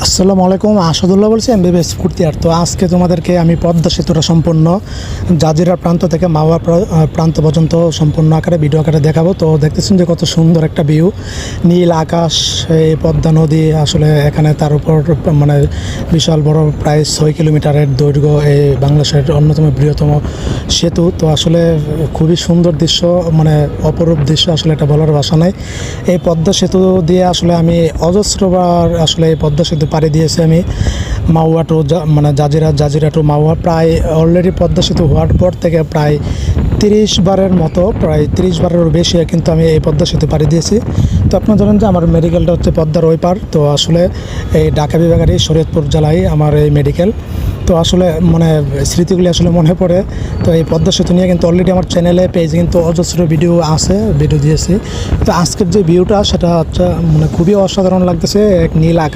আসসালামু আলাইকুম, আসাদুল্লাহ বলছি এমবিবিএস ফুর্তি আর। তো আজকে তোমাদেরকে আমি পদ্মা সেতুটা সম্পূর্ণ জাজিরা প্রান্ত থেকে মাওয়া প্রান্ত পর্যন্ত সম্পূর্ণ আকারে ভিডিও আকারে দেখাবো। তো দেখতেছেন যে কত সুন্দর একটা ভিউ, নীল আকাশ, এই পদ্মা নদী আসলে এখানে, তার উপর মানে বিশাল বড় প্রায় 6 কিলোমিটারের দৈর্ঘ্য এই বাংলাদেশের অন্যতম বৃহত্তম সেতু। তো আসলে খুবই সুন্দর দৃশ্য, মানে অপরূপ দৃশ্য, আসলে এটা বলার ভাষা নাই। এই পদ্মা সেতু দিয়ে আসলে আমি অজস্রবার আসলে এই পদ্মা সেতু পাড়ি দিয়েছি আমি মাওয়া টু মানে জাজিরা টু মাওয়া। প্রায় অলরেডি পদ্মা সেতু হওয়ার পর থেকে প্রায় 30 বারের মতো, প্রায় 30 বারেরও বেশি কিন্তু আমি এই পদ্মা সেতু পাড়ি দিয়েছি। তো আপনারা জানেন যে আমার মেডিকেলটা হচ্ছে পদ্মার ওই পার। তো আসলে এই ঢাকা বিভাগের শরীয়তপুর জেলায় আমার এই মেডিকেল। তো আসলে মানে স্মৃতিগুলি আসলে মনে পড়ে। তো এই পদ্মা সেতু নিয়ে কিন্তু অলরেডি আমার চ্যানেলে পেজে কিন্তু অজস্র ভিডিও আছে, ভিডিও দিয়েছি। তো আজকের যে ভিউটা সেটা হচ্ছে মানে খুবই অসাধারণ লাগতেছে, এক নীল আকাশ।